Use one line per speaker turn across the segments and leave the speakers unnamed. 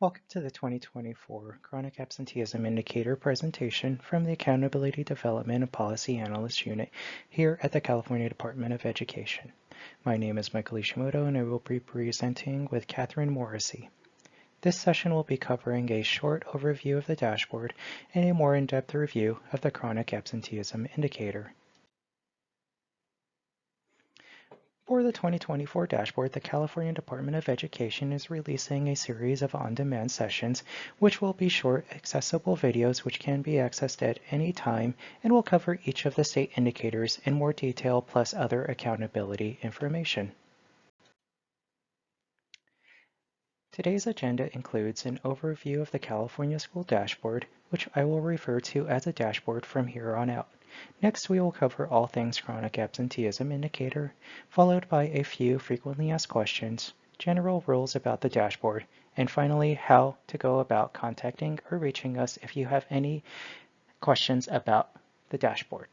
Welcome to the 2024 Chronic Absenteeism Indicator presentation from the Accountability Development and Policy Analyst Unit here at the California Department of Education. My name is Michael Ishimoto and I will be presenting with Catherine Morrissey. This session will be covering a short overview of the dashboard and a more in-depth review of the Chronic Absenteeism Indicator. For the 2024 dashboard, the California Department of Education is releasing a series of on-demand sessions, which will be short, accessible videos which can be accessed at any time and will cover each of the state indicators in more detail plus other accountability information. Today's agenda includes an overview of the California School Dashboard, which I will refer to as a dashboard from here on out. Next, we will cover all things Chronic Absenteeism Indicator, followed by a few frequently asked questions, general rules about the dashboard, and finally, how to go about contacting or reaching us if you have any questions about the dashboard.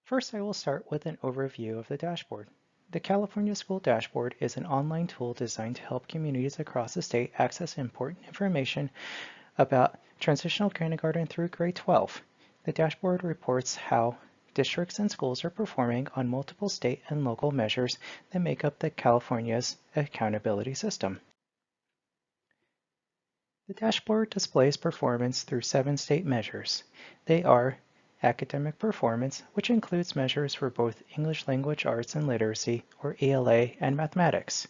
First, I will start with an overview of the dashboard. The California School Dashboard is an online tool designed to help communities across the state access important information about transitional kindergarten through grade 12. The dashboard reports how districts and schools are performing on multiple state and local measures that make up the California's accountability system. The dashboard displays performance through 7 state measures. They are academic performance, which includes measures for both English Language Arts and Literacy, or ELA, and mathematics,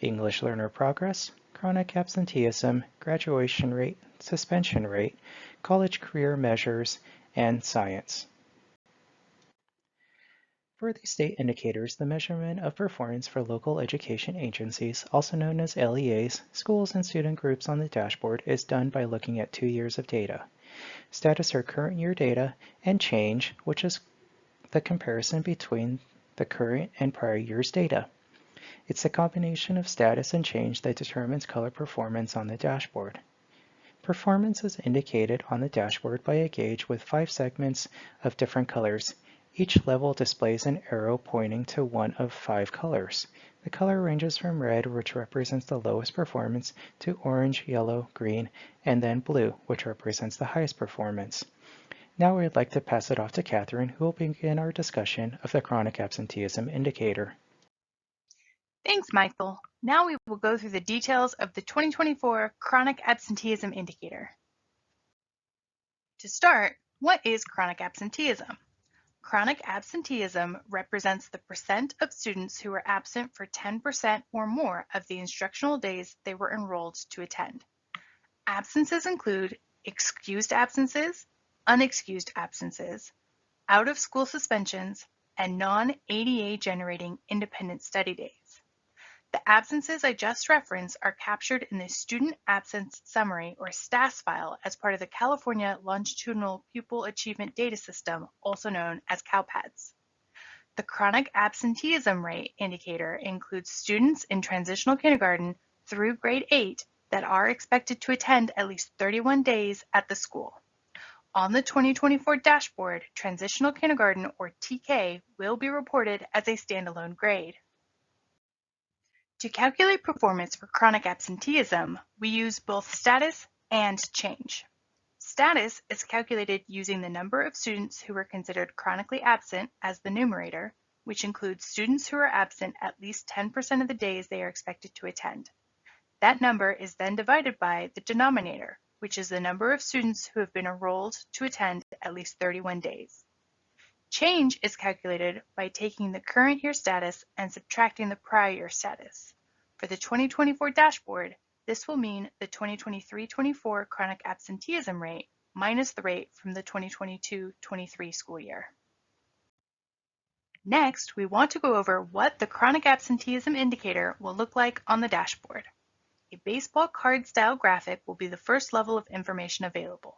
English learner progress, chronic absenteeism, graduation rate, suspension rate, college career measures, and science. For the state indicators, the measurement of performance for local education agencies, also known as LEAs, schools and student groups on the dashboard is done by looking at 2 years of data. Status are current year data, and change, which is the comparison between the current and prior year's data. It's the combination of status and change that determines color performance on the dashboard. Performance is indicated on the dashboard by a gauge with 5 segments of different colors. Each level displays an arrow pointing to one of 5 colors. The color ranges from red, which represents the lowest performance, to orange, yellow, green, and then blue, which represents the highest performance. Now we'd like to pass it off to Catherine, who will begin our discussion of the Chronic Absenteeism Indicator.
Thanks, Michael. Now we will go through the details of the 2024 Chronic Absenteeism Indicator. To start, what is chronic absenteeism? Chronic absenteeism represents the percent of students who are absent for 10% or more of the instructional days they were enrolled to attend. Absences include excused absences, unexcused absences, out-of-school suspensions, and non-ADA generating independent study days. The absences I just referenced are captured in the Student Absence Summary, or STAS file, as part of the California Longitudinal Pupil Achievement Data System, also known as CalPADS. The Chronic Absenteeism Rate Indicator includes students in transitional kindergarten through grade 8 that are expected to attend at least 31 days at the school. On the 2024 dashboard, transitional kindergarten, or TK, will be reported as a standalone grade. To calculate performance for chronic absenteeism, we use both status and change. Status is calculated using the number of students who are considered chronically absent as the numerator, which includes students who are absent at least 10% of the days they are expected to attend. That number is then divided by the denominator, which is the number of students who have been enrolled to attend at least 31 days. Change is calculated by taking the current year status and subtracting the prior year status. For the 2024 dashboard, this will mean the 2023-24 chronic absenteeism rate minus the rate from the 2022-23 school year. Next, we want to go over what the chronic absenteeism indicator will look like on the dashboard. A baseball card style graphic will be the first level of information available.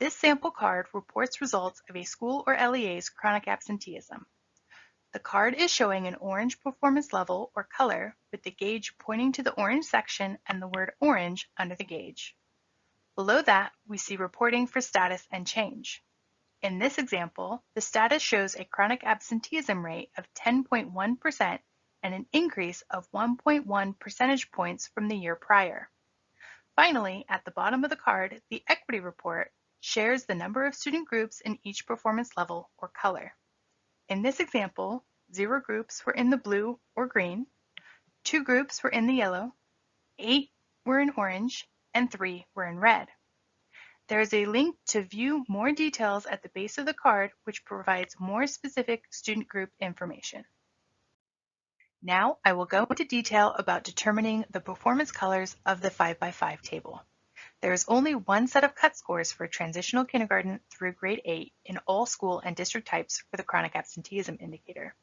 This sample card reports results of a school or LEA's chronic absenteeism. The card is showing an orange performance level or color with the gauge pointing to the orange section and the word orange under the gauge. Below that, we see reporting for status and change. In this example, the status shows a chronic absenteeism rate of 10.1% and an increase of 1.1 percentage points from the year prior. Finally, at the bottom of the card, the equity report shares the number of student groups in each performance level or color. In this example, 0 groups were in the blue or green, 2 groups were in the yellow, 8 were in orange, and 3 were in red. There is a link to view more details at the base of the card, which provides more specific student group information. Now I will go into detail about determining the performance colors of the 5x5 table. There is only one set of cut scores for transitional kindergarten through grade 8 in all school and district types for the chronic absenteeism indicator.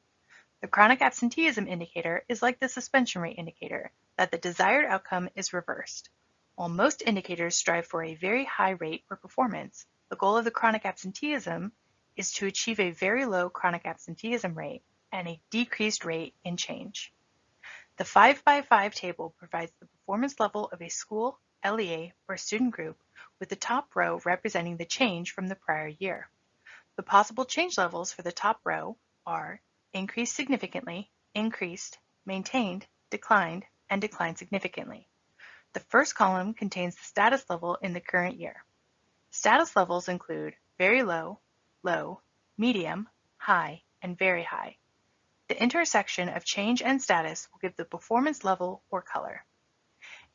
The chronic absenteeism indicator is like the suspension rate indicator, that the desired outcome is reversed. While most indicators strive for a very high rate or performance, the goal of the chronic absenteeism is to achieve a very low chronic absenteeism rate and a decreased rate in change. The 5x5 table provides the performance level of a school, LEA, or student group, with the top row representing the change from the prior year. The possible change levels for the top row are increased significantly, increased, maintained, declined, and declined significantly. The first column contains the status level in the current year. Status levels include very low, low, medium, high, and very high. The intersection of change and status will give the performance level or color.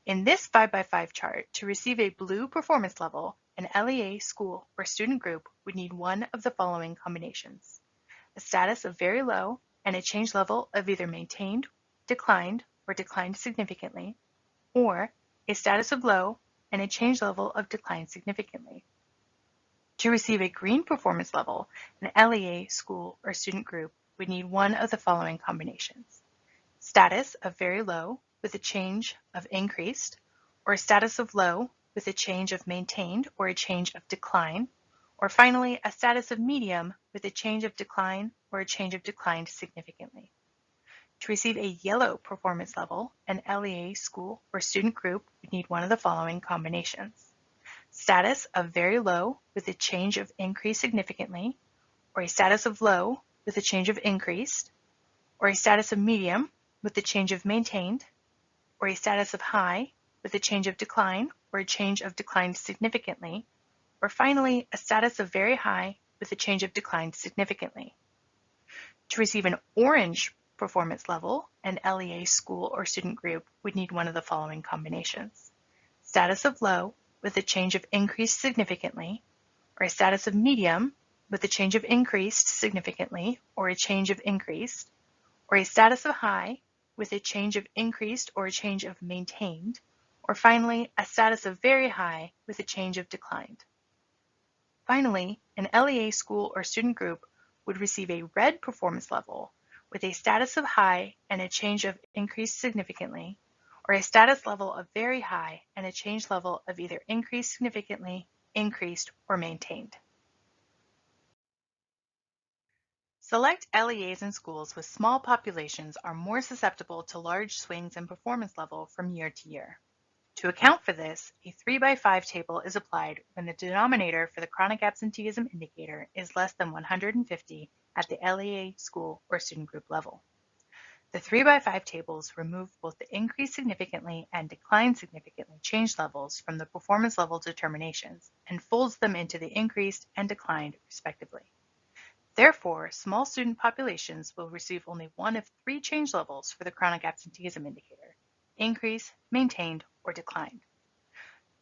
In this 5x5 chart, to receive a blue performance level, an LEA, school, or student group would need one of the following combinations: a status of very low and a change level of either maintained, declined, or declined significantly, or a status of low and a change level of declined significantly. To receive a green performance level, an LEA, school, or student group would need one of the following combinations: status of very low with a change of increased, or a status of low with a change of maintained or a change of decline, or finally a status of medium with a change of decline or a change of declined significantly. To receive a yellow performance level, an LEA, school, or student group would need one of the following combinations: status of very low with a change of increased significantly, or a status of low with a change of increased, or a status of medium with a change of maintained, or a status of high with a change of decline or a change of declined significantly, or finally a status of very high with a change of declined significantly. To receive an orange performance level, an LEA, school, or student group would need one of the following combinations: status of low with a change of increased significantly, or a status of medium with a change of increased significantly or a change of increased, or a status of high with a change of increased or a change of maintained, or finally a status of very high with a change of declined. Finally, an LEA, school, or student group would receive a red performance level with a status of high and a change of increased significantly, or a status level of very high and a change level of either increased significantly, increased, or maintained. Select LEAs in schools with small populations are more susceptible to large swings in performance level from year to year. To account for this, a 3x5 table is applied when the denominator for the chronic absenteeism indicator is less than 150 at the LEA, school, or student group level. The 3x5 tables remove both the increase significantly and decline significantly change levels from the performance level determinations and folds them into the increased and declined respectively. Therefore, small student populations will receive only one of 3 change levels for the chronic absenteeism indicator: increase, maintained, or declined.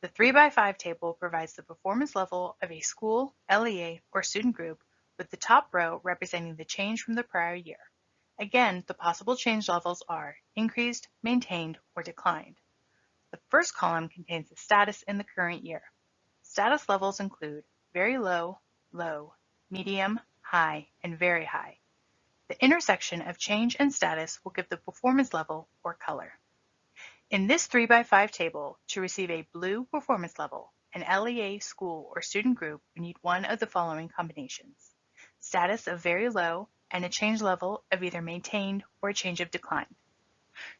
The 3x5 table provides the performance level of a school, LEA, or student group with the top row representing the change from the prior year. Again, the possible change levels are increased, maintained, or declined. The first column contains the status in the current year. Status levels include very low, low, medium, high, and very high. The intersection of change and status will give the performance level or color. In this 3x5 table, to receive a blue performance level, an LEA, school, or student group would need one of the following combinations: status of very low and a change level of either maintained or a change of decline.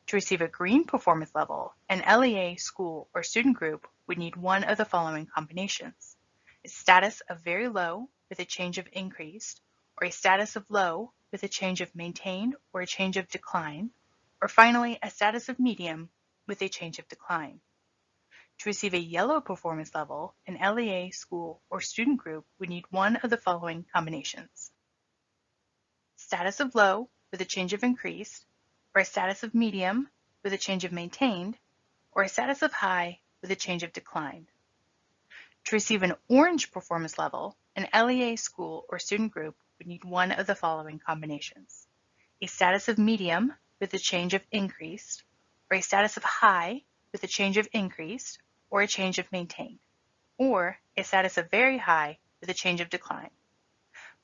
To receive a green performance level, an LEA, school, or student group would need one of the following combinations: a status of very low with a change of increased, or a status of low with a change of maintained or a change of decline, or finally a status of medium with a change of decline. To receive a yellow performance level, an LEA, school, or student group would need one of the following combinations: status of low with a change of increased, or a status of medium with a change of maintained, or a status of high with a change of declined. To receive an orange performance level, an LEA, school, or student group would need one of the following combinations: a status of medium with a change of increased, or a status of high with a change of increased, or a change of maintained, or a status of very high with a change of decline.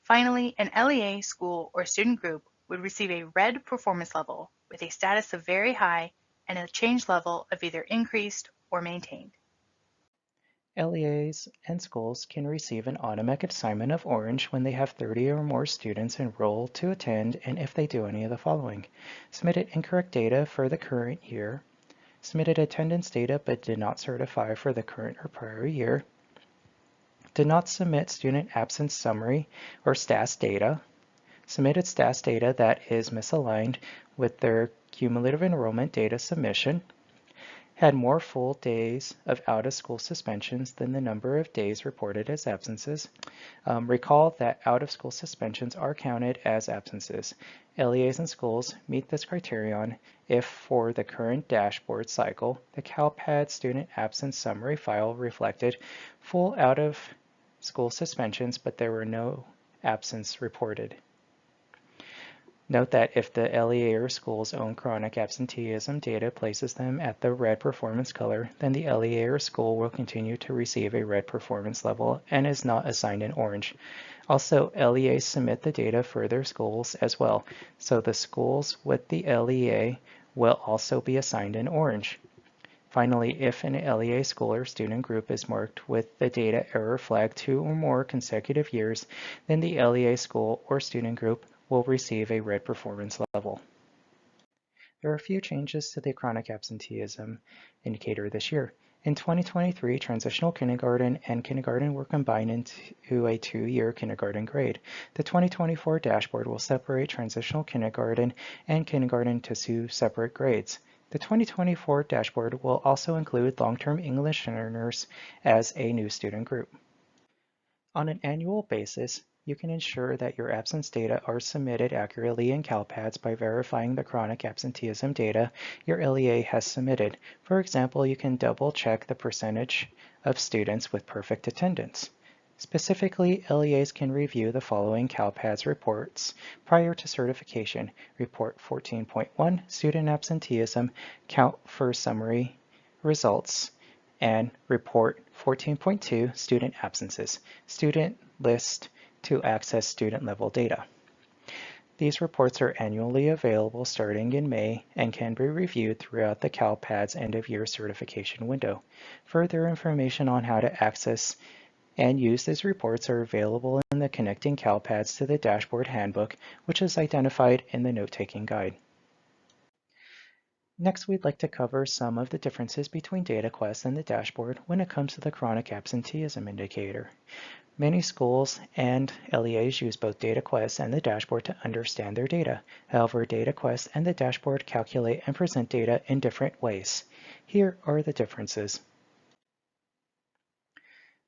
Finally, an LEA, school, or student group would receive a red performance level with a status of very high and a change level of either increased or maintained.
LEAs and schools can receive an automatic assignment of orange when they have 30 or more students enrolled to attend and if they do any of the following: submitted incorrect data for the current year, submitted attendance data but did not certify for the current or prior year, did not submit student absence summary or STAS data, submitted STAS data that is misaligned with their cumulative enrollment data submission, had more full days of out-of-school suspensions than the number of days reported as absences. Recall that out-of-school suspensions are counted as absences. LEAs and schools meet this criterion if, for the current dashboard cycle, the CalPAD student absence summary file reflected full out-of-school suspensions, but there were no absence reported. Note that if the LEA or school's own chronic absenteeism data places them at the red performance color, then the LEA or school will continue to receive a red performance level and is not assigned an orange. Also, LEAs submit the data for their schools as well, so the schools with the LEA will also be assigned an orange. Finally, if an LEA school or student group is marked with the data error flag 2 or more consecutive years, then the LEA school or student group will receive a red performance level. There are a few changes to the chronic absenteeism indicator this year. In 2023, transitional kindergarten and kindergarten were combined into a 2-year kindergarten grade. The 2024 dashboard will separate transitional kindergarten and kindergarten to 2 separate grades. The 2024 dashboard will also include long-term English learners as a new student group. On an annual basis, you can ensure that your absence data are submitted accurately in CalPADS by verifying the chronic absenteeism data your LEA has submitted. For example, you can double-check the percentage of students with perfect attendance. Specifically, LEAs can review the following CalPADS reports prior to certification: Report 14.1, Student Absenteeism, Count for Summary Results, and Report 14.2, Student Absences, Student List to access student-level data. These reports are annually available starting in May and can be reviewed throughout the CalPADS end-of-year certification window. Further information on how to access and use these reports are available in the Connecting CalPADS to the Dashboard Handbook, which is identified in the note-taking guide. Next, we'd like to cover some of the differences between DataQuest and the dashboard when it comes to the chronic absenteeism indicator. Many schools and LEAs use both DataQuest and the dashboard to understand their data. However, DataQuest and the dashboard calculate and present data in different ways. Here are the differences.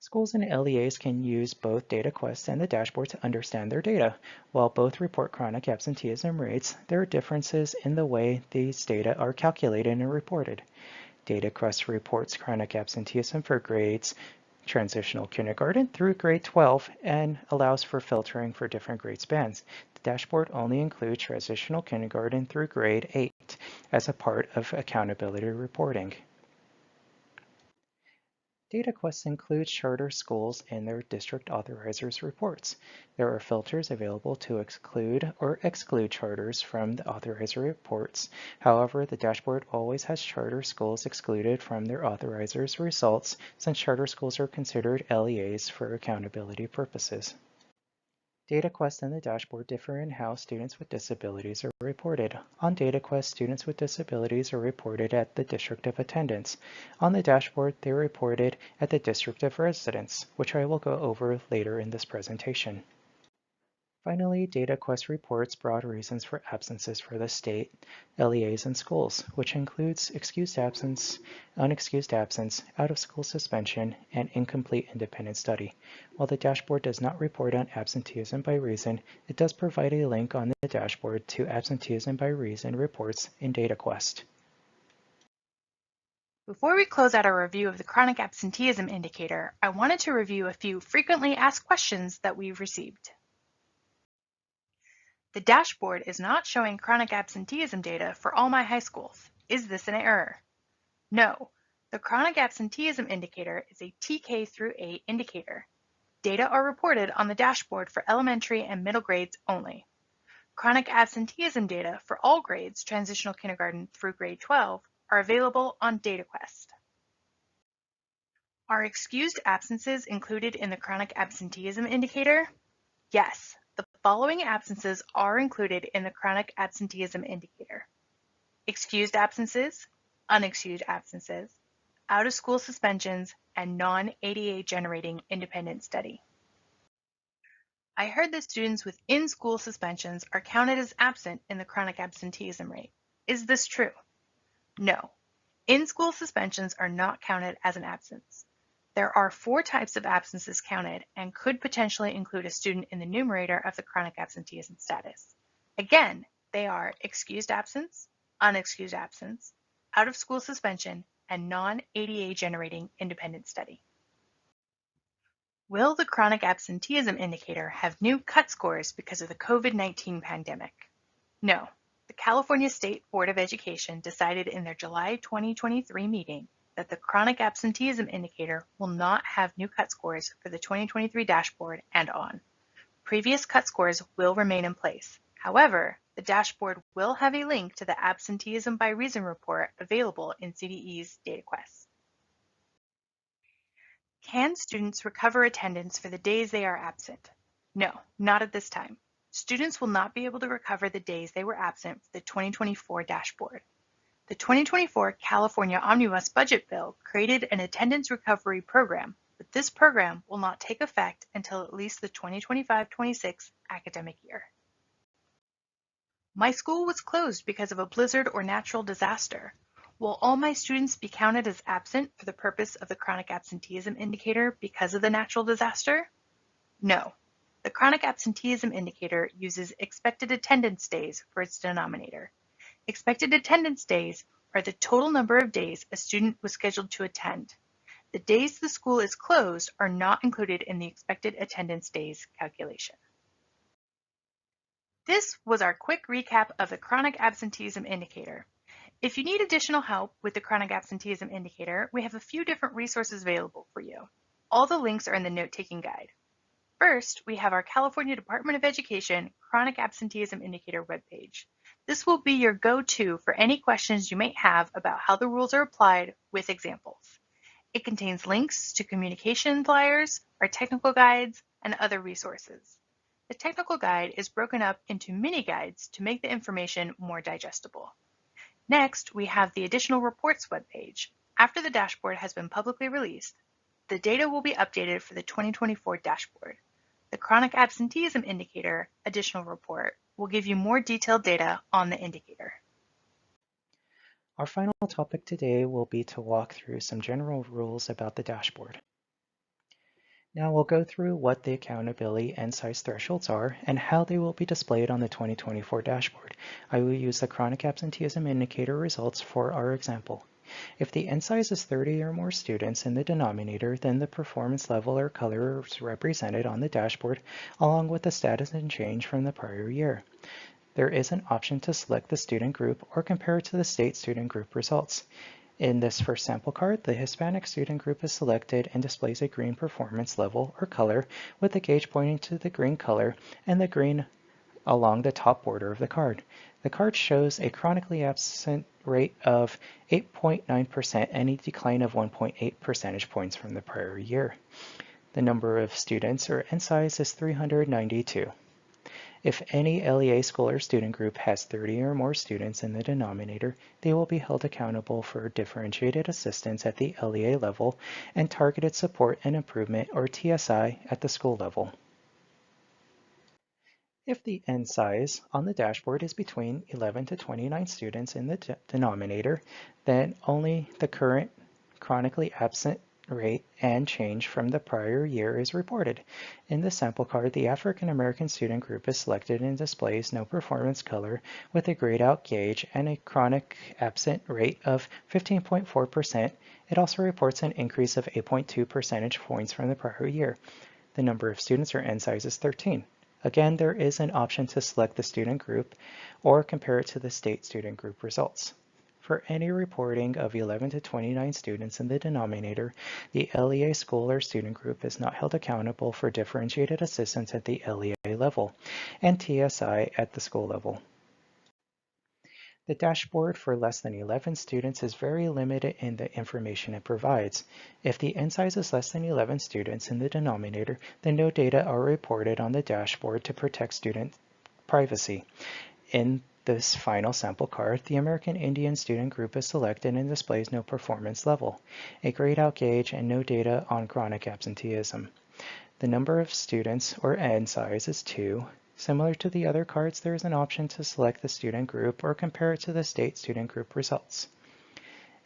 Schools and LEAs can use both DataQuest and the dashboard to understand their data. While both report chronic absenteeism rates, there are differences in the way these data are calculated and reported. DataQuest reports chronic absenteeism for grades transitional kindergarten through grade 12 and allows for filtering for different grade spans. The dashboard only includes transitional kindergarten through grade 8 as a part of accountability reporting. DataQuest includes charter schools in their district authorizers reports. There are filters available to include or exclude charters from the authorizer reports. However, the dashboard always has charter schools excluded from their authorizers results since charter schools are considered LEAs for accountability purposes. DataQuest and the dashboard differ in how students with disabilities are reported. On DataQuest, students with disabilities are reported at the district of attendance. On the dashboard, they are reported at the district of residence, which I will go over later in this presentation. Finally, DataQuest reports broad reasons for absences for the state, LEAs, and schools, which includes excused absence, unexcused absence, out-of-school suspension, and incomplete independent study. While the dashboard does not report on absenteeism by reason, it does provide a link on the dashboard to absenteeism by reason reports in DataQuest.
Before we close out our review of the Chronic Absenteeism Indicator, I wanted to review a few frequently asked questions that we've received. The dashboard is not showing chronic absenteeism data for all my high schools. Is this an error? No. The Chronic Absenteeism Indicator is a TK through 8 indicator. Data are reported on the dashboard for elementary and middle grades only. Chronic absenteeism data for all grades, transitional kindergarten through grade 12, are available on DataQuest. Are excused absences included in the Chronic Absenteeism Indicator? Yes, the following absences are included in the Chronic Absenteeism Indicator: excused absences, unexcused absences, out-of-school suspensions, and non-ADA generating independent study. I heard that students with in-school suspensions are counted as absent in the chronic absenteeism rate. Is this true? No. In-school suspensions are not counted as an absence. There are 4 types of absences counted and could potentially include a student in the numerator of the chronic absenteeism status. Again, they are excused absence, unexcused absence, out-of-school suspension, and non-ADA generating independent study. Will the Chronic Absenteeism Indicator have new cut scores because of the COVID-19 pandemic? No. The California State Board of Education decided in their July 2023 meeting that the Chronic Absenteeism Indicator will not have new cut scores for the 2023 dashboard and on. Previous cut scores will remain in place. However, the dashboard will have a link to the Absenteeism by Reason report available in CDE's DataQuest. Can students recover attendance for the days they are absent? No, not at this time. Students will not be able to recover the days they were absent for the 2024 dashboard. The 2024 California Omnibus Budget Bill created an attendance recovery program, but this program will not take effect until at least the 2025-26 academic year. My school was closed because of a blizzard or natural disaster. Will all my students be counted as absent for the purpose of the Chronic Absenteeism Indicator because of the natural disaster? No. The Chronic Absenteeism Indicator uses expected attendance days for its denominator. Expected attendance days are the total number of days a student was scheduled to attend. The days the school is closed are not included in the expected attendance days calculation. This was our quick recap of the Chronic Absenteeism Indicator. If you need additional help with the Chronic Absenteeism Indicator, we have a few different resources available for you. All the links are in the note-taking guide. First, we have our California Department of Education Chronic Absenteeism Indicator webpage. This will be your go-to for any questions you might have about how the rules are applied with examples. It contains links to communication flyers, our technical guides, and other resources. The technical guide is broken up into mini guides to make the information more digestible. Next, we have the Additional Reports webpage. After the dashboard has been publicly released, the data will be updated for the 2024 dashboard. The Chronic Absenteeism Indicator Additional Report will give you more detailed data on the indicator.
Our final topic today will be to walk through some general rules about the dashboard. Now we'll go through what the accountability and size thresholds are and how they will be displayed on the 2024 dashboard. I will use the Chronic Absenteeism Indicator results for our example. If the N size is 30 or more students in the denominator, then the performance level or color is represented on the dashboard along with the status and change from the prior year. There is an option to select the student group or compare it to the state student group results. In this first sample card, the Hispanic student group is selected and displays a green performance level or color with the gauge pointing to the green color and the green along the top border of the card. The card shows a chronically absent rate of 8.9% and a decline of 1.8 percentage points from the prior year. The number of students or N size is 392. If any LEA school or student group has 30 or more students in the denominator, they will be held accountable for differentiated assistance at the LEA level and targeted support and improvement or TSI at the school level. If the N size on the dashboard is between 11 to 29 students in the denominator, then only the current chronically absent rate and change from the prior year is reported. In the sample card, the African American student group is selected and displays no performance color with a grayed out gauge and a chronic absent rate of 15.4%. It also reports an increase of 8.2 percentage points from the prior year. The number of students, or N size, is 13. Again, there is an option to select the student group or compare it to the state student group results. For any reporting of 11 to 29 students in the denominator, the LEA school or student group is not held accountable for differentiated assistance at the LEA level and TSI at the school level. The dashboard for less than 11 students is very limited in the information it provides. If the N size is less than 11 students in the denominator, then no data are reported on the dashboard to protect student privacy. In this final sample card, the American Indian student group is selected and displays no performance level, a grayed out gauge, and no data on chronic absenteeism. The number of students, or N size, is 2. Similar to the other cards, there is an option to select the student group or compare it to the state student group results.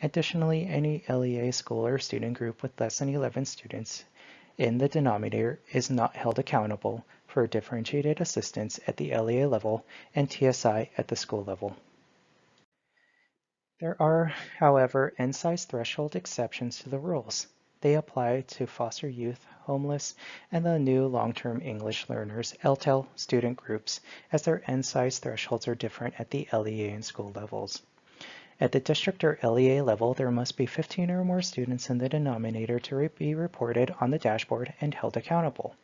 Additionally, any LEA school or student group with less than 11 students in the denominator is not held accountable for differentiated assistance at the LEA level and TSI at the school level. There are, however, N-size threshold exceptions to the rules. They apply to foster youth, homeless, and the new long-term English learners (LTEL) student groups, as their N-size thresholds are different at the LEA and school levels. At the district or LEA level, there must be 15 or more students in the denominator to be reported on the dashboard and held accountable.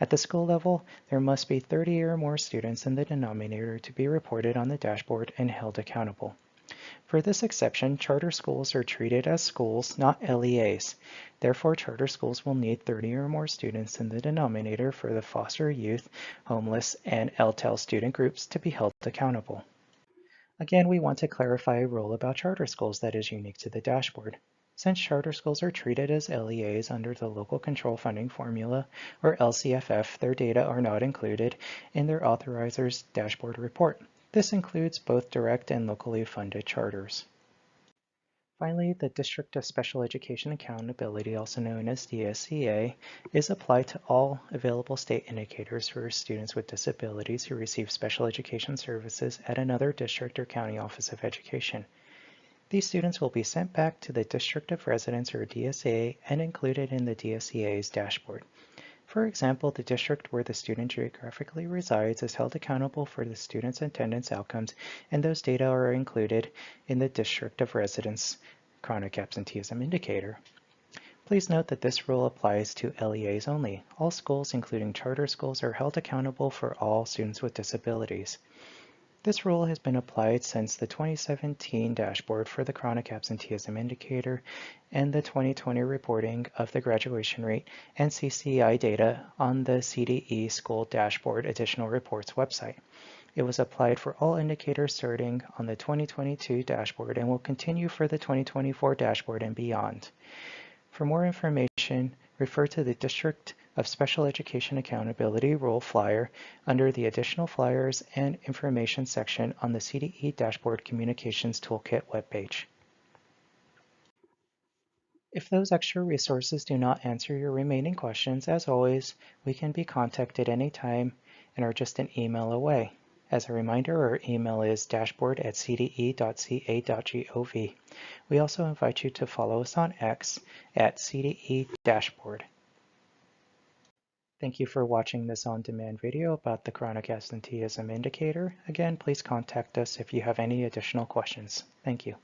At the school level, there must be 30 or more students in the denominator to be reported on the dashboard and held accountable. For this exception, charter schools are treated as schools, not LEAs. Therefore, charter schools will need 30 or more students in the denominator for the foster youth, homeless, and LTEL student groups to be held accountable. Again, we want to clarify a rule about charter schools that is unique to the dashboard. Since charter schools are treated as LEAs under the Local Control Funding Formula, or LCFF, their data are not included in their authoriser's dashboard report. This includes both direct and locally funded charters. Finally, the District of Special Education Accountability, also known as DSCA, is applied to all available state indicators for students with disabilities who receive special education services at another district or county office of education. These students will be sent back to the District of Residence, or DSA, and included in the DSCA's dashboard. For example, the district where the student geographically resides is held accountable for the student's attendance outcomes, and those data are included in the District of Residence Chronic Absenteeism Indicator. Please note that this rule applies to LEAs only. All schools, including charter schools, are held accountable for all students with disabilities. This rule has been applied since the 2017 dashboard for the Chronic Absenteeism Indicator and the 2020 reporting of the graduation rate and CCI data on the CDE School Dashboard Additional Reports website. It was applied for all indicators starting on the 2022 dashboard and will continue for the 2024 dashboard and beyond. For more information, refer to the District of Special Education Accountability Rule flyer under the Additional Flyers and Information section on the CDE Dashboard Communications Toolkit webpage. If those extra resources do not answer your remaining questions, as always, we can be contacted anytime and are just an email away. As a reminder, our email is dashboard@cde.ca.gov. We also invite you to follow us on X at CDE Dashboard. Thank you for watching this on-demand video about the Chronic Absenteeism Indicator. Again, please contact us if you have any additional questions. Thank you.